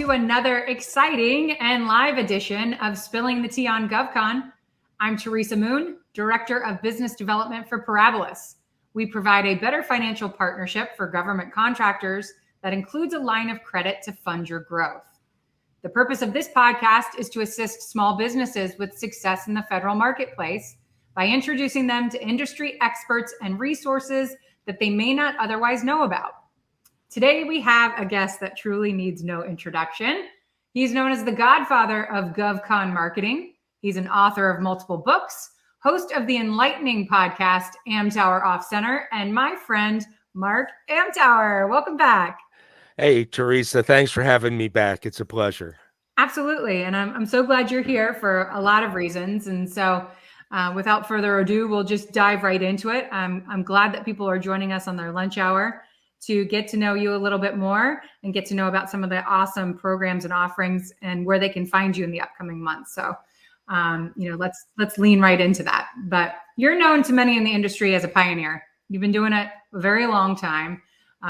to another exciting and live edition of Spilling the Tea on GovCon. I'm Teresa Moon, Director of Business Development for Parabolis. We provide a better financial partnership for government contractors that includes a line of credit to fund your growth. The purpose of this podcast is to assist small businesses with success in the federal marketplace by introducing them to industry experts and resources that they may not otherwise know about. Today, we have a guest that truly needs no introduction. He's known as the godfather of GovCon marketing. He's an author of multiple books, host of the enlightening podcast, Amtower Off Center, and my friend, Mark Amtower. Welcome back. Hey, Teresa, thanks for having me back. It's a pleasure. Absolutely. And I'm so glad you're here for a lot of reasons. And so without further ado, we'll just dive right into it. I'm glad that people are joining us on their lunch hour to get to know you a little bit more and get to know about some of the awesome programs and offerings and where they can find you in the upcoming months. So, let's lean right into that. But you're known to many in the industry as a pioneer. You've been doing it a very long time.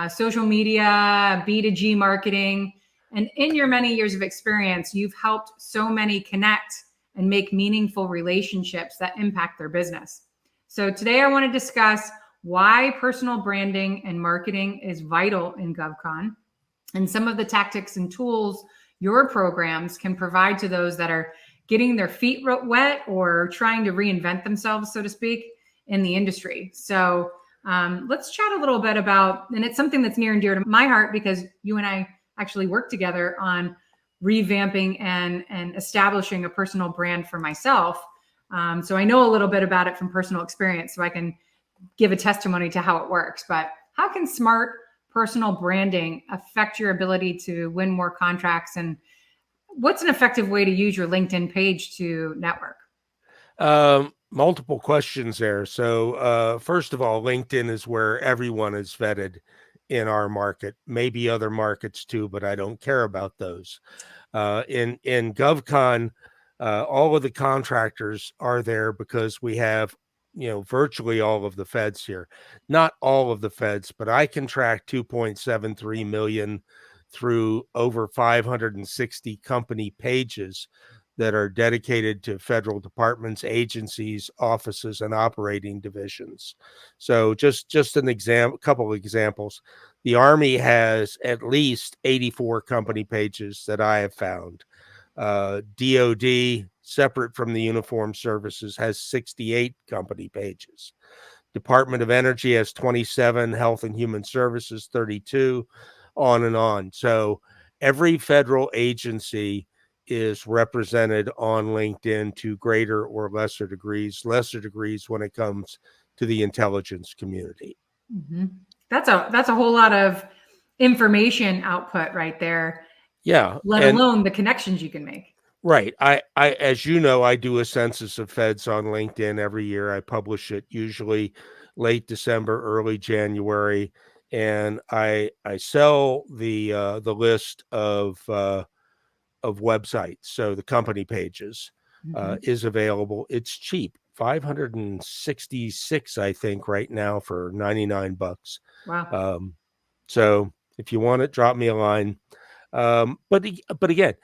Social media, B2G marketing, and in your many years of experience, you've helped so many connect and make meaningful relationships that impact their business. So today I want to discuss why personal branding and marketing is vital in GovCon and some of the tactics and tools your programs can provide to those that are getting their feet wet or trying to reinvent themselves, so to speak, in the industry. So let's chat a little bit about, and it's something that's near and dear to my heart because you and I actually work together on revamping and establishing a personal brand for myself. So I know a little bit about it from personal experience, so I can give a testimony to how it works. But how can smart personal branding affect your ability to win more contracts? And what's an effective way to use your LinkedIn page to network? Multiple questions there. So first of all, LinkedIn is where everyone is vetted in our market, maybe other markets too, but I don't care about those. In GovCon, all of the contractors are there because we have virtually all of the feds here. Not all of the feds, but I can track 2.73 million through over 560 company pages that are dedicated to federal departments, agencies, offices, and operating divisions. So just an example, couple of examples. The Army has at least 84 company pages that I have found. DOD, separate from the uniformed services, has 68 company pages. Department of Energy has 27, Health and Human Services 32, on and on. So every federal agency is represented on LinkedIn to greater or lesser degrees when it comes to the intelligence community. Mm-hmm. That's a whole lot of information output right there. Yeah. Let alone the connections you can make. Right. I, as you know, I do a census of feds on LinkedIn every year. I publish it usually late December, early January, and I sell the list of websites. So the company pages is available. It's cheap, 566, I think, right now for $99. Wow. So if you want it, drop me a line. But again,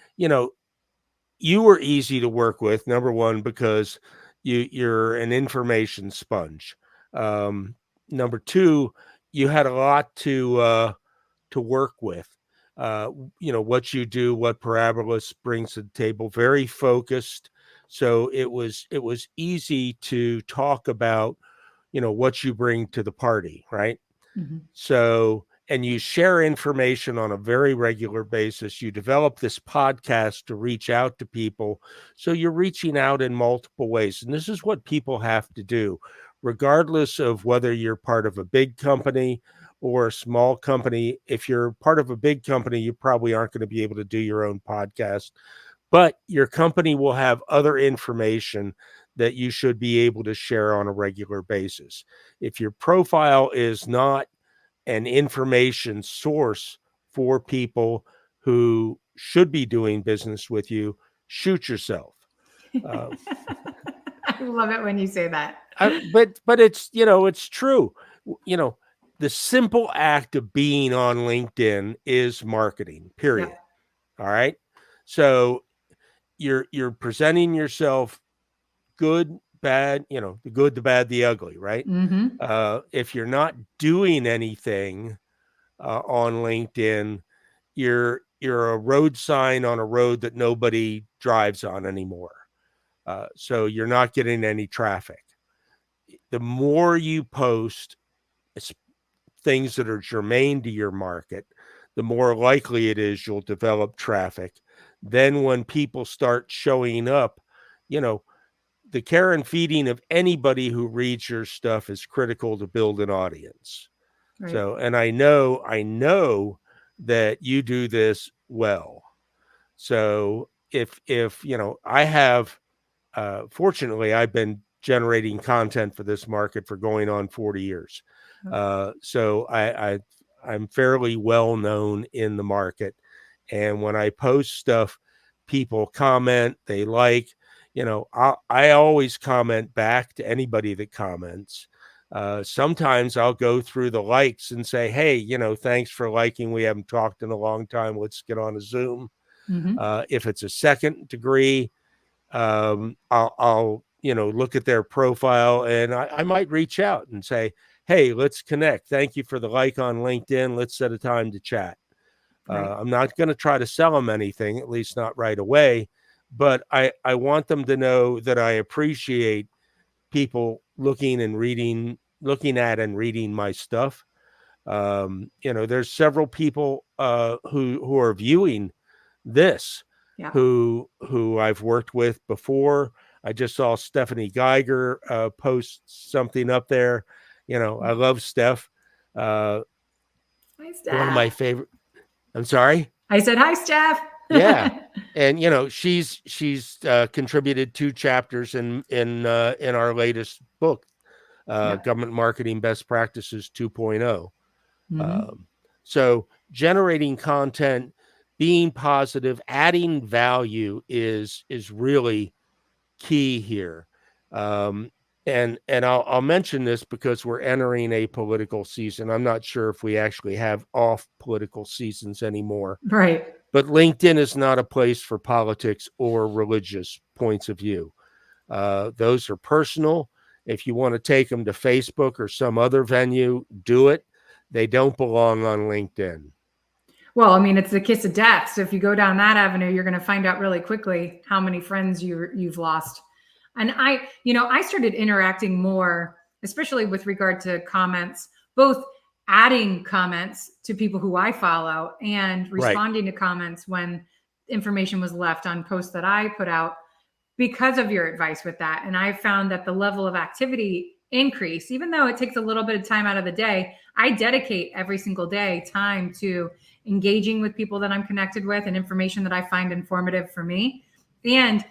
you were easy to work with. Number one, because you're an information sponge. Number two, you had a lot to work with. What you do, what Parabolis brings to the table, very focused. So it was easy to talk about, what you bring to the party, right? Mm-hmm. So, and you share information on a very regular basis. You develop this podcast to reach out to people. So you're reaching out in multiple ways. And this is what people have to do, regardless of whether you're part of a big company or a small company. If you're part of a big company, you probably aren't going to be able to do your own podcast, but your company will have other information that you should be able to share on a regular basis. If your profile is not an information source for people who should be doing business with you, shoot yourself. I love it when you say that. But it's, it's true. The simple act of being on LinkedIn is marketing, period. All right. So you're presenting yourself good, bad, the good, the bad, the ugly, right? Mm-hmm. If you're not doing anything on LinkedIn, you're a road sign on a road that nobody drives on anymore. So you're not getting any traffic. The more you post things that are germane to your market, the more likely it is you'll develop traffic. Then when people start showing up, you know, the care and feeding of anybody who reads your stuff is critical to build an audience. Right. So, and I know that you do this well. So if I have, fortunately, I've been generating content for this market for going on 40 years. So I'm fairly well known in the market. And when I post stuff, people comment, they like, I always comment back to anybody that comments. Sometimes I'll go through the likes and say, hey, thanks for liking. We haven't talked in a long time. Let's get on a Zoom. Mm-hmm. If it's a second degree, I'll look at their profile and I might reach out and say, hey, let's connect. Thank you for the like on LinkedIn. Let's set a time to chat. Right. I'm not going to try to sell them anything, at least not right away, but I want them to know that I appreciate people looking at and reading my stuff. There's several people who are viewing this Yeah. who I've worked with before. I just saw Stephanie Geiger post something up there. I love Steph. Uh, Hi, One of Steph. my favorite. I'm sorry. I said, hi, Steph. Yeah, and she's contributed 2 chapters in our latest book, Yeah. Government Marketing Best Practices 2.0. Mm-hmm. Um, so generating content, being positive, adding value is really key here. Um, and I'll mention this because we're entering a political season. I'm not sure if we actually have off political seasons anymore, Right. but LinkedIn is not a place for politics or religious points of view. Those are personal. If you want to take them to Facebook or some other venue, do it. They don't belong on LinkedIn. Well, I mean, it's the kiss of death. So if you go down that avenue, you're going to find out really quickly how many friends you've lost. And I started interacting more, especially with regard to comments, both adding comments to people who I follow and Right. responding to comments when information was left on posts that I put out because of your advice with that. And I found that the level of activity increased, even though it takes a little bit of time out of the day. I dedicate every single day time to engaging with people that I'm connected with and information that I find informative for me, and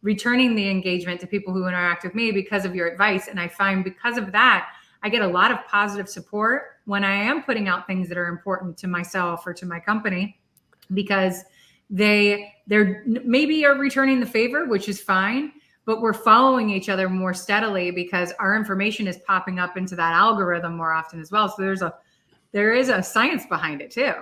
returning the engagement to people who interact with me because of your advice. And I find because of that, I get a lot of positive support when I am putting out things that are important to myself or to my company, because they're maybe are returning the favor, which is fine, but we're following each other more steadily because our information is popping up into that algorithm more often as well. So there is a science behind it too.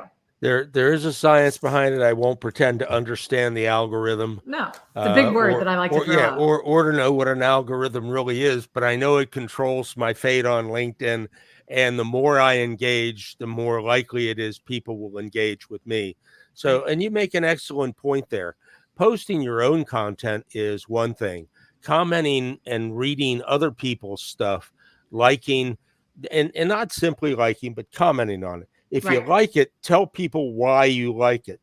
There is a science behind it. I won't pretend to understand the algorithm, No, it's a big word that I like to or throw yeah, out. or to know what an algorithm really is. But I know it controls my fate on LinkedIn, and the more I engage, the more likely it is people will engage with me. So, Right. and you make an excellent point there. Posting your own content is one thing. Commenting and reading other people's stuff, liking, and not simply liking, but commenting on it. If you Right. like it, tell people why you like it.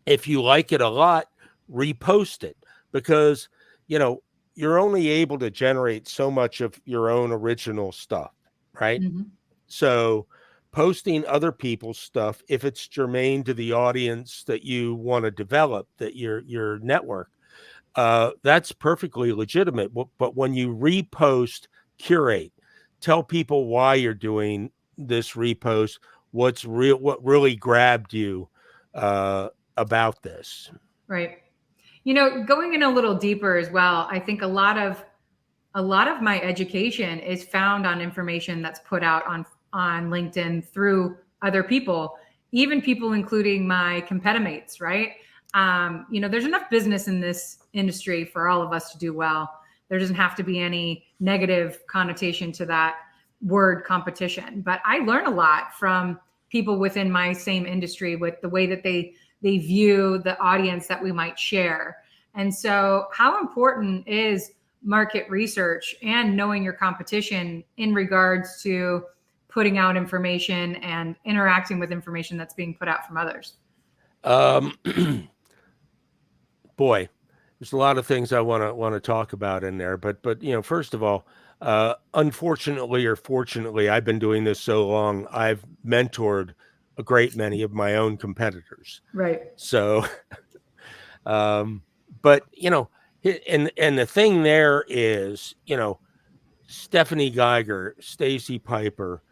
If you like it a lot, repost it, because, you know, you're only able to generate so much of your own original stuff, right? Mm-hmm. So posting other people's stuff, if it's germane to the audience that you want to develop, that your network, that's perfectly legitimate. But when you repost, curate, tell people why you're doing this repost, what really grabbed you about this. Right. Going in a little deeper as well, I think a lot of my education is found on information that's put out on LinkedIn through other people. even people including my competimates, right? There's enough business in this industry for all of us to do well. There doesn't have to be any negative connotation to that word competition. But I learn a lot from people within my same industry with the way that they view the audience that we might share. And so how important is market research and knowing your competition in regards to putting out information and interacting with information that's being put out from others? Boy, there's a lot of things I want to talk about in there, but first of all, unfortunately or fortunately, I've been doing this so long, I've mentored a great many of my own competitors. Right. So, but and the thing there is, Stephanie Geiger, Stacy Piper,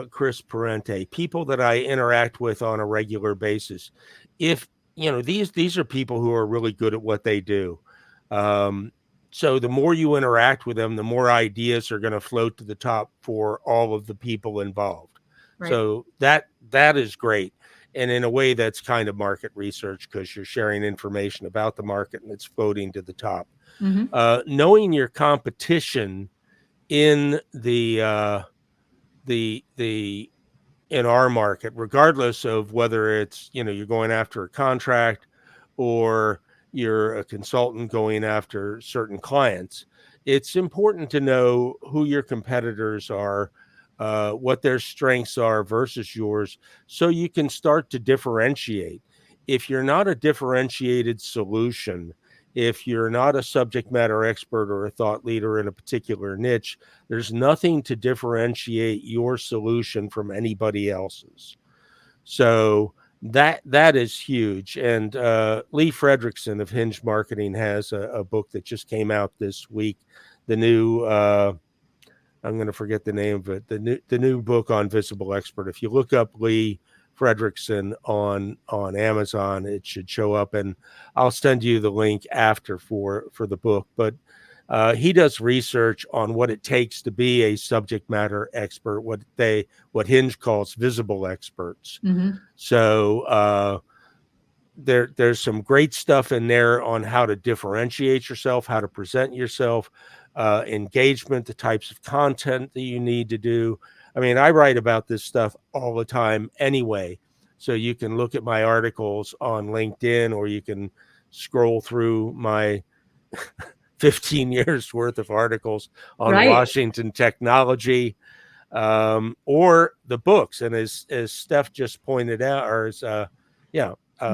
Chris Parente, people that I interact with on a regular basis. If these are people who are really good at what they do. So the more you interact with them, the more ideas are going to float to the top for all of the people involved. Right. So that is great. And in a way, that's kind of market research because you're sharing information about the market and it's floating to the top. Mm-hmm. Knowing your competition in the in our market, regardless of whether it's you're going after a contract or you're a consultant going after certain clients, it's important to know who your competitors are, what their strengths are versus yours, so you can start to differentiate. If you're not a differentiated solution, if you're not a subject matter expert or a thought leader in a particular niche, there's nothing to differentiate your solution from anybody else's. So that is huge. And Lee Fredrickson of Hinge Marketing has a book that just came out this week. The new I'm going to forget the name of it. The new book on Visible Expert. If you look up Lee Fredrickson on Amazon, it should show up, and I'll send you the link after for the book. But he does research on what it takes to be a subject matter expert, what Hinge calls visible experts. Mm-hmm. So there's some great stuff in there on how to differentiate yourself, how to present yourself, engagement, the types of content that you need to do. I mean, I write about this stuff all the time anyway. So you can look at my articles on LinkedIn, or you can scroll through my 15 years worth of articles on Right. Washington technology, or the books. And as Steph just pointed out, or as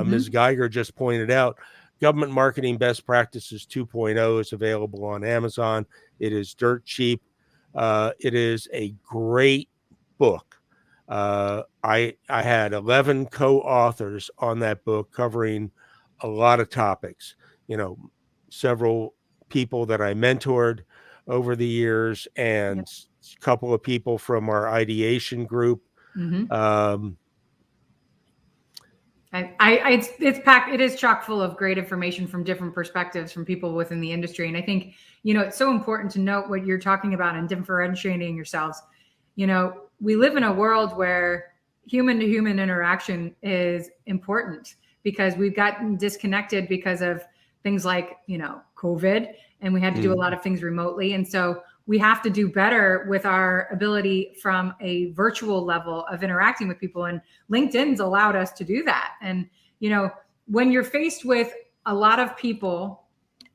Ms. Geiger just pointed out, Government Marketing Best Practices 2.0 is available on Amazon. It is dirt cheap. It is a great book. I had 11 co-authors on that book covering a lot of topics. Several people that I mentored over the years, and a couple of people from our ideation group. Mm-hmm. It's packed. It is chock full of great information from different perspectives from people within the industry. And I think, it's so important to note what you're talking about and differentiating yourselves. We live in a world where human to human interaction is important, because we've gotten disconnected because of things like, COVID, and we had to do a lot of things remotely. And so we have to do better with our ability from a virtual level of interacting with people. And LinkedIn's allowed us to do that. And, when you're faced with a lot of people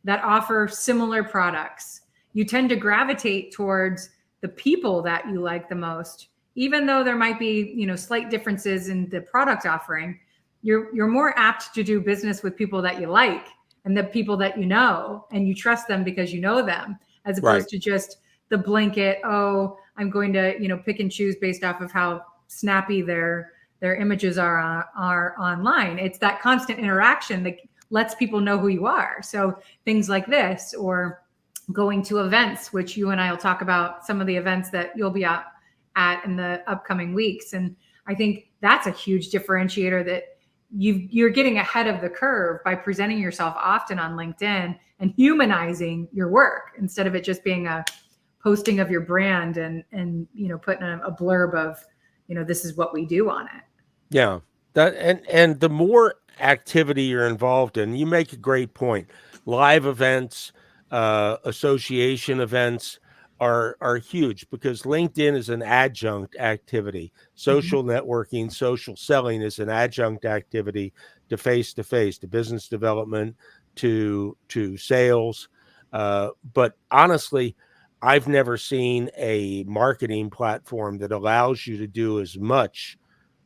that offer similar products, you tend to gravitate towards the people that you like the most, even though there might be, slight differences in the product offering. You're more apt to do business with people that you like and the people that and you trust them because you know them, as opposed to just the blanket, I'm going to, pick and choose based off of how snappy their images are online. It's that constant interaction that lets people know who you are. So things like this, or going to events, which you and I will talk about some of the events that you'll be at in the upcoming weeks. And I think that's a huge differentiator, that you're getting ahead of the curve by presenting yourself often on LinkedIn and humanizing your work, instead of it just being a posting of your brand and putting a blurb of, this is what we do on it. Yeah. That and the more activity you're involved in, you make a great point. Live events, association events are huge because LinkedIn is an adjunct activity. Mhm. Social networking, social selling is an adjunct activity to face, to business development, to sales. But honestly, I've never seen a marketing platform that allows you to do as much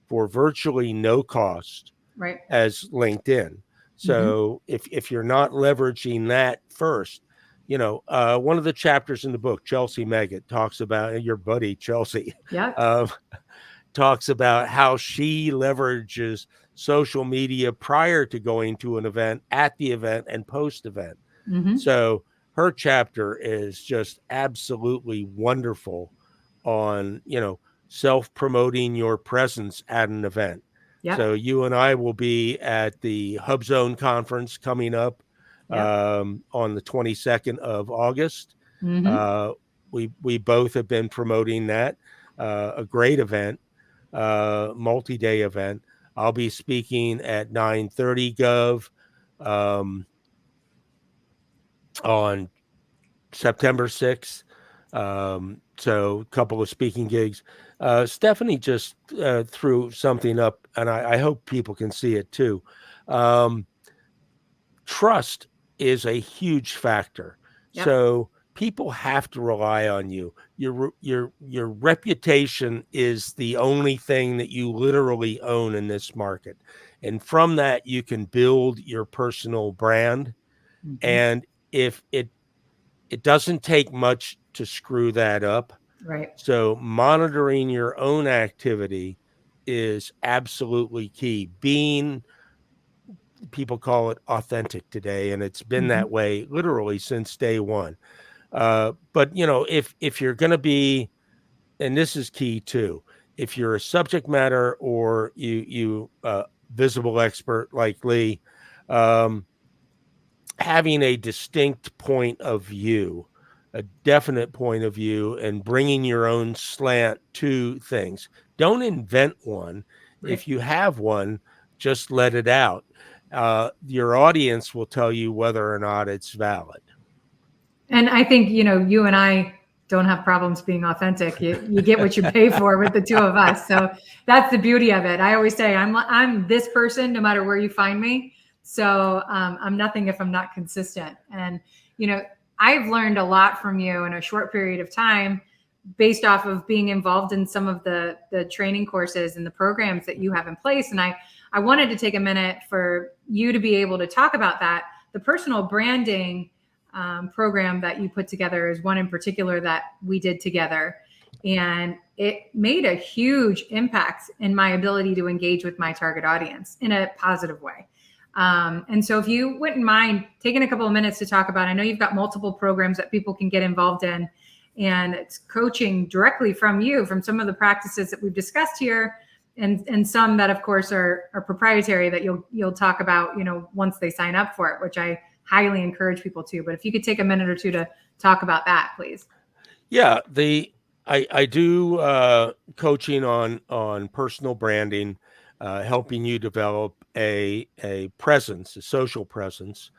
for virtually no cost Right. as LinkedIn. Hmm. So if you're not leveraging that first, one of the chapters in the book, Chelsea Meggett talks about your buddy Chelsea, Yep. uh, talks about how she leverages social media prior to going to an event, at the event, and post event. Hmm. So her chapter is just absolutely wonderful on, self promoting your presence at an event. Yep. So you and I will be at the Hub Zone conference coming up Yep. on the 22nd of August. Hmm. Uh, we both have been promoting that, a great event, multi-day event. I'll be speaking at 9:30 Gov um, on September 6th. So a couple of speaking gigs. Stephanie just threw something up, and I hope people can see it too. Um, Trust is a huge factor. Yep. So people have to rely on you. Your reputation is the only thing that you literally own in this market. And from that you can build your personal brand. Hmm. And if it doesn't take much to screw that up. Right. So monitoring your own activity is absolutely key. Being, people call it authentic today, and it's been Hmm. that way literally since day one. But if you're going to be, and this is key too, if you're a subject matter or you visible expert like Lee, um, having a distinct point of view, a definite point of view, and bringing your own slant to things. Don't invent one. Right. If you have one, just let it out. Your audience will tell you whether or not it's valid. And I think, you and I don't have problems being authentic. You get what you pay for with the two of us. So that's the beauty of it. I always say I'm this person no matter where you find me. So I'm nothing if I'm not consistent. And, you know, I've learned a lot from you in a short period of time based off of being involved in some of the training courses and the programs that you have in place. And I wanted to take a minute for you to be able to talk about that. The personal branding program that you put together is one in particular that we did together. And it made a huge impact in my ability to engage with my target audience in a positive way. And so, if you wouldn't mind taking a couple of minutes to talk about, I know you've got multiple programs that people can get involved in, and it's coaching directly from you, from some of the practices that we've discussed here, and some that, of course, are proprietary that you'll talk about, once they sign up for it, which I highly encourage people to. But if you could take a minute or two to talk about that, please. Yeah, I do coaching on personal branding, helping you develop a presence, a social presence,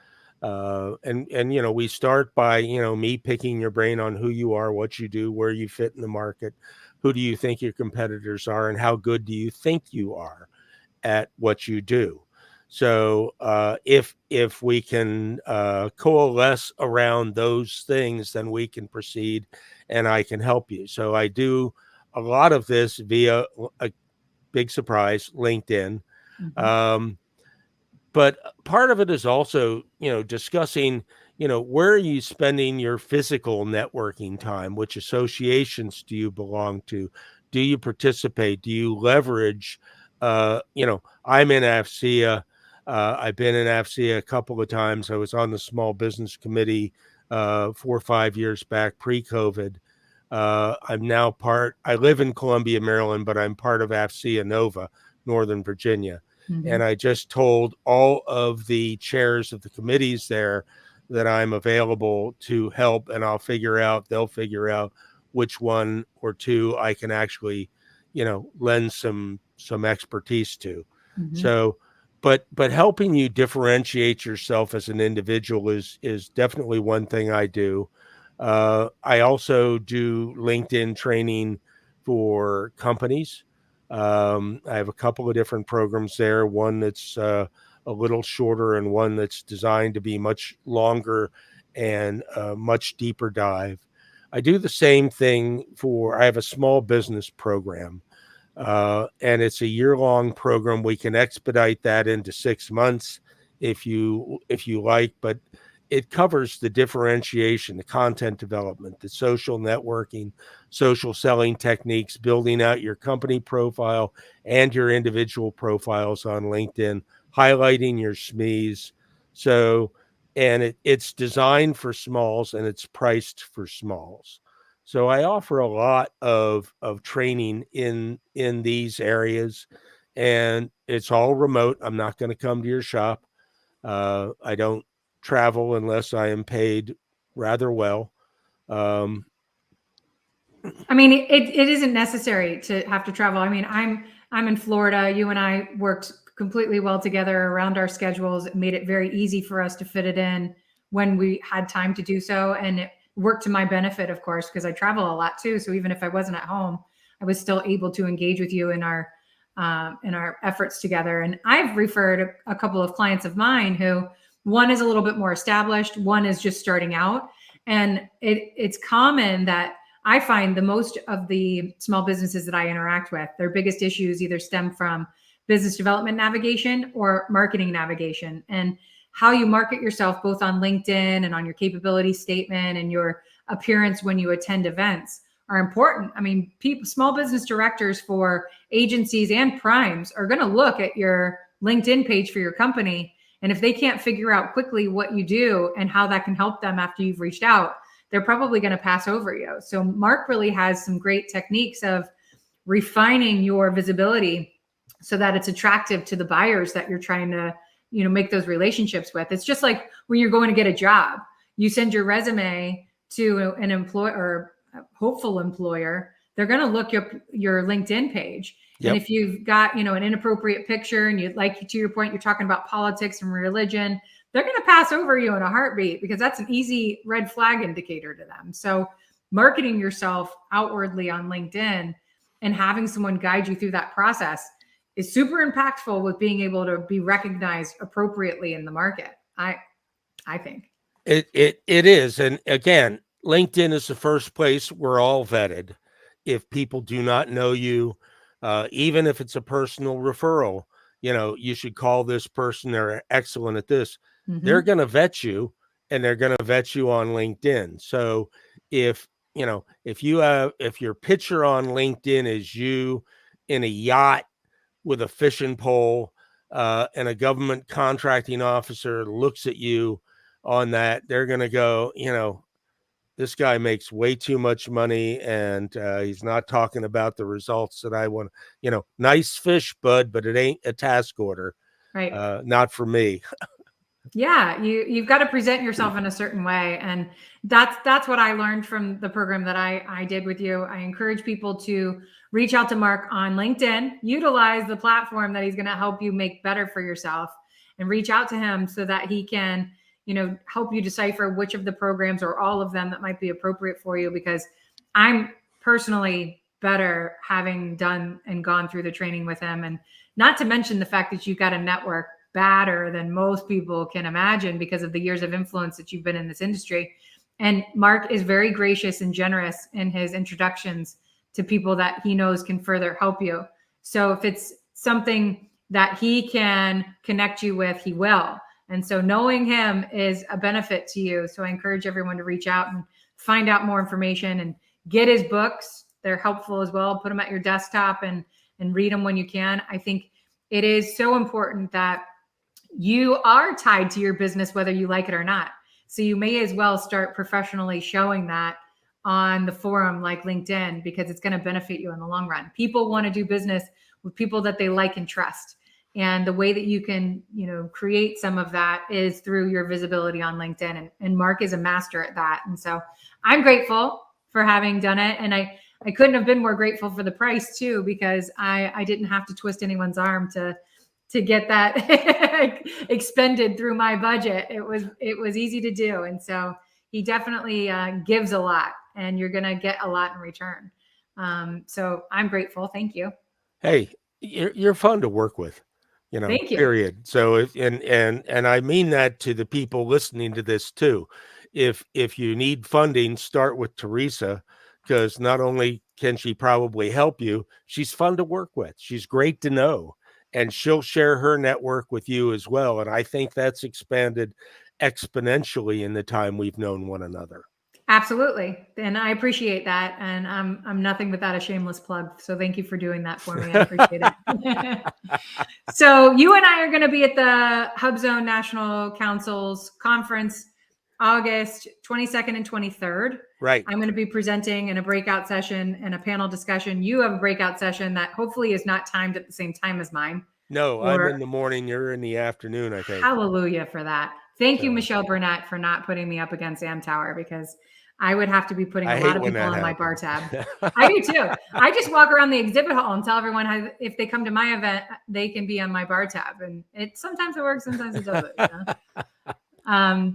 and we start by me picking your brain on who you are, what you do, where you fit in the market, who do you think your competitors are, and how good do you think you are at what you do. So if we can coalesce around those things, then we can proceed, and I can help you. So I do a lot of this via a big surprise, LinkedIn. Mm-hmm. Um, but part of it is also discussing where are you spending your physical networking time, which associations do you belong to, do you participate, do you leverage I'm in AFCEA. I've been in AFCEA a couple of times. I was on the small business committee 4 or 5 years back, pre-COVID. I'm now I live in Columbia, Maryland, but I'm part of AFCEA Nova, Northern Virginia. Mm-hmm. And I just told all of the chairs of the committees there that I'm available to help, and they'll figure out which one or two I can actually, lend some some expertise to. Mhm. So, but helping you differentiate yourself as an individual is definitely one thing I do. I also do LinkedIn training for companies. I have a couple of different programs there. One that's a little shorter, and one that's designed to be much longer and much deeper dive. I do the same thing for. I have a small business program, and it's a year-long program. We can expedite that into 6 months if you like, but it covers the differentiation, the content development, the social networking, social selling techniques, building out your company profile and your individual profiles on LinkedIn, highlighting your SMEs. So, and it's designed for smalls and it's priced for smalls. So I offer a lot of training in these areas, and it's all remote. I'm not going to come to your shop. I don't travel unless I am paid rather well. Um, I mean, it isn't necessary to have to travel. I mean, I'm in Florida. You and I worked completely well together around our schedules. It made it very easy for us to fit it in when we had time to do so, and it worked to my benefit, of course, because I travel a lot too. So even if I wasn't at home, I was still able to engage with you in our efforts together. And I've referred a couple of clients of mine who one is a little bit more established, one is just starting out, and it's common that I find the most of the small businesses that I interact with, their biggest issues either stem from business development navigation or marketing navigation, and how you market yourself both on LinkedIn and on your capability statement and your appearance when you attend events are important. I mean, people, small business directors for agencies and primes are going to look at your LinkedIn page for your company. And if they can't figure out quickly what you do and how that can help them after you've reached out, they're probably going to pass over you. So Mark really has some great techniques of refining your visibility so that it's attractive to the buyers that you're trying to, make those relationships with. It's just like when you're going to get a job, you send your resume to an employer or hopeful employer. They're going to look your LinkedIn page. And yep. if you've got, an inappropriate picture and you'd like, to your point, you're talking about politics and religion, they're going to pass over you in a heartbeat because that's an easy red flag indicator to them. So marketing yourself outwardly on LinkedIn and having someone guide you through that process is super impactful with being able to be recognized appropriately in the market. I think. It is, and again, LinkedIn is the first place we're all vetted. If people do not know you, even if it's a personal referral, you should call this person. They're excellent at this. They're Mm-hmm. going to vet you, and they're going to vet you on LinkedIn. So if if your picture on LinkedIn is you in a yacht with a fishing pole, and a government contracting officer looks at you on that, they're going to go, this guy makes way too much money, and he's not talking about the results that I want. Nice fish, bud, but it ain't a task order. Right. Not for me. Yeah, you've got to present yourself in a certain way, and that's what I learned from the program that I did with you. I encourage people to reach out to Mark on LinkedIn, utilize the platform that he's going to help you make better for yourself, and reach out to him so that he can, help you decipher which of the programs or all of them that might be appropriate for you. Because I'm personally better having done and gone through the training with him, and not to mention the fact that you've got a network badder than most people can imagine because of the years of influence that you've been in this industry. And Mark is very gracious and generous in his introductions to people that he knows can further help you. So if it's something that he can connect you with, he will. And so knowing him is a benefit to you. So I encourage everyone to reach out and find out more information and get his books. They're helpful as well. Put them at your desktop and read them when you can. I think it is so important that you are tied to your business, whether you like it or not. So you may as well start professionally showing that on the forum like LinkedIn, because it's going to benefit you in the long run. People want to do business with people that they like and trust. And the way that you can, create some of that is through your visibility on LinkedIn. And Mark is a master at that. And so I'm grateful for having done it. And I couldn't have been more grateful for the price too, because I didn't have to twist anyone's arm to get that expended through my budget. It was easy to do. And so he definitely gives a lot, and you're going to get a lot in return. So I'm grateful. Thank you. Hey, you're fun to work with, Thank you. period. So and I mean that to the people listening to this too. If you need funding, start with Teresa, because not only can she probably help you, she's fun to work with. She's great to know, and she'll share her network with you as well. And I think that's expanded exponentially in the time we've known one another. Absolutely. And I appreciate that. And I'm nothing without a shameless plug. So thank you for doing that for me. I appreciate it. So you and I are going to be at the HubZone National Council's conference, August 22nd and 23rd. Right. I'm going to be presenting in a breakout session and a panel discussion. You have a breakout session that hopefully is not timed at the same time as mine. No, I'm in the morning. You're in the afternoon, I think. Hallelujah for that. Thank you, Michelle Burnett, for not putting me up against Amtower, because I would have to be putting a lot of people on my bar tab. I do too. I just walk around the exhibit hall and tell everyone if they come to my event, they can be on my bar tab. And sometimes it works, sometimes it doesn't.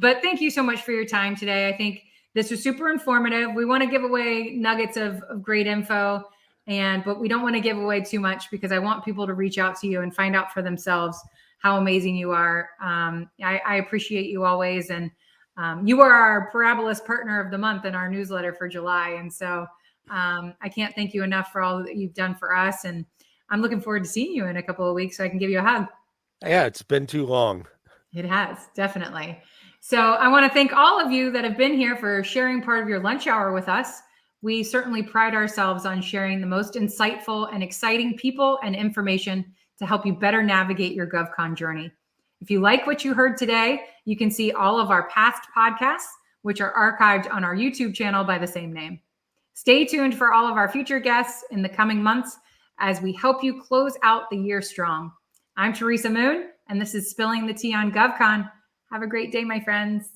But thank you so much for your time today. I think this was super informative. We want to give away nuggets of great info, but we don't want to give away too much, because I want people to reach out to you and find out for themselves how amazing you are. I appreciate you always. And you are our Parabolas Partner of the Month in our newsletter for July. And so I can't thank you enough for all that you've done for us. And I'm looking forward to seeing you in a couple of weeks so I can give you a hug. Yeah, it's been too long. It has, definitely. So I want to thank all of you that have been here for sharing part of your lunch hour with us. We certainly pride ourselves on sharing the most insightful and exciting people and information to help you better navigate your GovCon journey. If you like what you heard today, you can see all of our past podcasts, which are archived on our YouTube channel by the same name. Stay tuned for all of our future guests in the coming months as we help you close out the year strong. I'm Teresa Moon, and this is Spilling the Tea on GovCon. Have a great day, my friends.